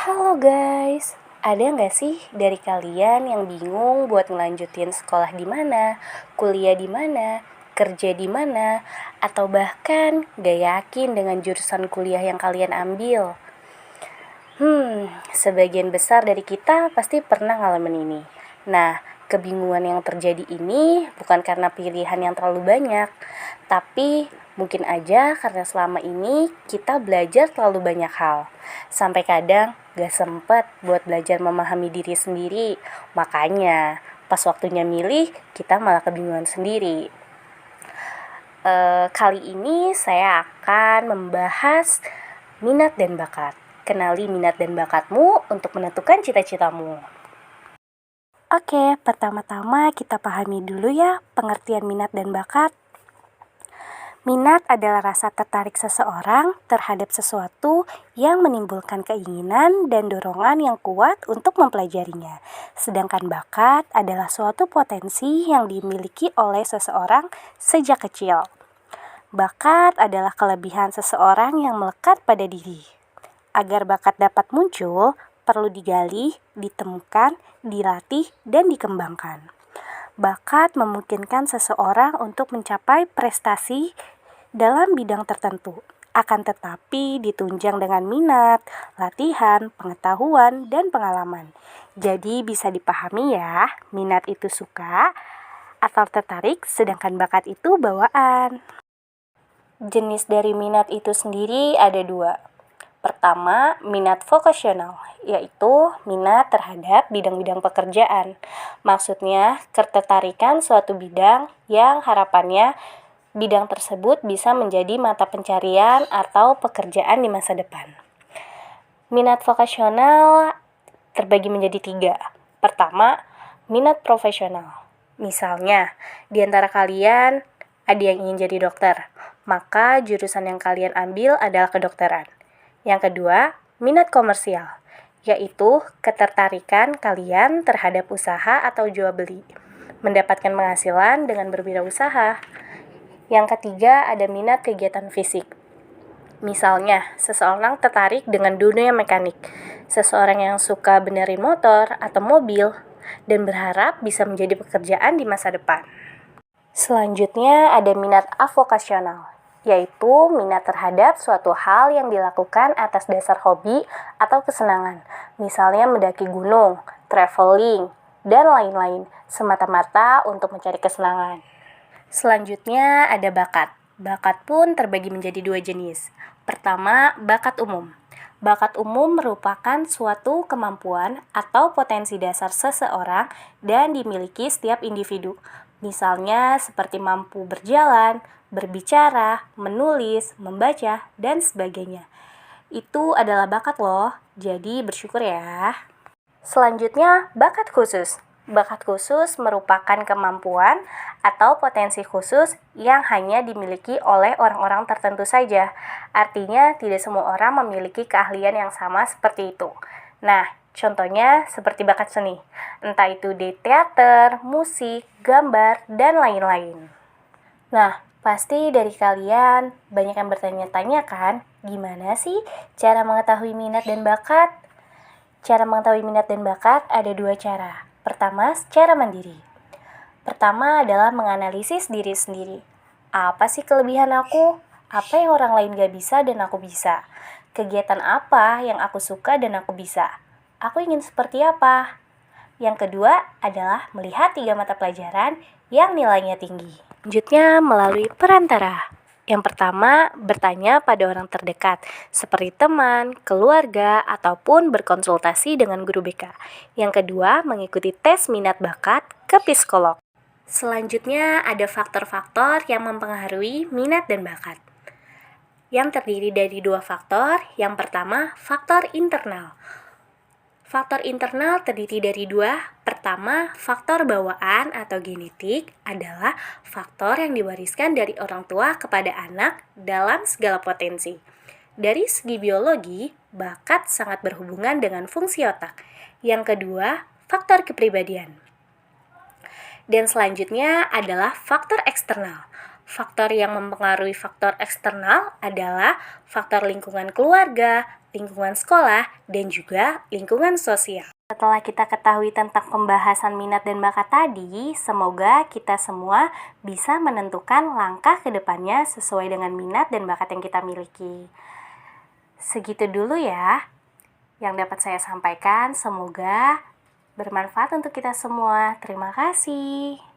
Halo guys, ada nggak sih dari kalian yang bingung buat ngelanjutin sekolah di mana, kuliah di mana, kerja di mana, atau bahkan nggak yakin dengan jurusan kuliah yang kalian ambil? Sebagian besar dari kita pasti pernah ngalamin ini. Nah, kebingungan yang terjadi ini bukan karena pilihan yang terlalu banyak, tapi mungkin aja karena selama ini kita belajar terlalu banyak hal. Sampai kadang gak sempet buat belajar memahami diri sendiri. Makanya, pas waktunya milih, kita malah kebingungan sendiri. Kali ini saya akan membahas minat dan bakat. Kenali minat dan bakatmu untuk menentukan cita-citamu. Oke, pertama-tama kita pahami dulu ya pengertian minat dan bakat. Minat adalah rasa tertarik seseorang terhadap sesuatu yang menimbulkan keinginan dan dorongan yang kuat untuk mempelajarinya. Sedangkan bakat adalah suatu potensi yang dimiliki oleh seseorang sejak kecil. Bakat adalah kelebihan seseorang yang melekat pada diri. Agar bakat dapat muncul, perlu digali, ditemukan, dilatih, dan dikembangkan. Bakat memungkinkan seseorang untuk mencapai prestasi dalam bidang tertentu, akan tetapi ditunjang dengan minat, latihan, pengetahuan, dan pengalaman. Jadi bisa dipahami ya, minat itu suka atau tertarik, sedangkan bakat itu bawaan. Jenis dari minat itu sendiri ada dua. Pertama, minat vokasional, yaitu minat terhadap bidang-bidang pekerjaan. Maksudnya, ketertarikan suatu bidang yang harapannya bidang tersebut bisa menjadi mata pencarian atau pekerjaan di masa depan. Minat vokasional terbagi menjadi tiga. Pertama, minat profesional. Misalnya, di antara kalian ada yang ingin jadi dokter, maka jurusan yang kalian ambil adalah kedokteran. Yang kedua, minat komersial, yaitu ketertarikan kalian terhadap usaha atau jual beli, mendapatkan penghasilan dengan berwirausaha. Yang ketiga, ada minat kegiatan fisik. Misalnya, seseorang tertarik dengan dunia mekanik, seseorang yang suka benerin motor atau mobil, dan berharap bisa menjadi pekerjaan di masa depan. Selanjutnya ada minat avokasional, yaitu minat terhadap suatu hal yang dilakukan atas dasar hobi atau kesenangan, misalnya mendaki gunung, traveling, dan lain-lain, semata-mata untuk mencari kesenangan. Selanjutnya ada bakat. Bakat pun terbagi menjadi dua jenis. Pertama, bakat umum. Bakat umum merupakan suatu kemampuan atau potensi dasar seseorang dan dimiliki setiap individu. Misalnya seperti mampu berjalan, berbicara, menulis, membaca, dan sebagainya. Itu adalah bakat loh, jadi bersyukur ya. Selanjutnya, bakat khusus. Bakat khusus merupakan kemampuan atau potensi khusus yang hanya dimiliki oleh orang-orang tertentu saja. Artinya, tidak semua orang memiliki keahlian yang sama seperti itu. Nah, contohnya seperti bakat seni, entah itu di teater, musik, gambar, dan lain-lain. Nah, pasti dari kalian banyak yang bertanya-tanya kan, gimana sih cara mengetahui minat dan bakat? Cara mengetahui minat dan bakat ada dua cara. Pertama, secara mandiri. Pertama adalah menganalisis diri sendiri. Apa sih kelebihan aku? Apa yang orang lain gak bisa dan aku bisa? Kegiatan apa yang aku suka dan aku bisa? Aku ingin seperti apa? Yang kedua adalah melihat 3 mata pelajaran yang nilainya tinggi. Selanjutnya melalui perantara. Yang pertama, bertanya pada orang terdekat, seperti teman, keluarga, ataupun berkonsultasi dengan guru BK. Yang kedua, mengikuti tes minat bakat ke psikolog. Selanjutnya, ada faktor-faktor yang mempengaruhi minat dan bakat, yang terdiri dari dua faktor. Yang pertama, faktor internal. Faktor internal terdiri dari dua. Pertama, faktor bawaan atau genetik adalah faktor yang diwariskan dari orang tua kepada anak dalam segala potensi. Dari segi biologi, bakat sangat berhubungan dengan fungsi otak. Yang kedua, faktor kepribadian. Dan selanjutnya adalah faktor eksternal. Faktor yang mempengaruhi faktor eksternal adalah faktor lingkungan keluarga, lingkungan sekolah, dan juga lingkungan sosial. Setelah kita ketahui tentang pembahasan minat dan bakat tadi, semoga kita semua bisa menentukan langkah ke depannya sesuai dengan minat dan bakat yang kita miliki. Segitu dulu ya yang dapat saya sampaikan. Semoga bermanfaat untuk kita semua. Terima kasih.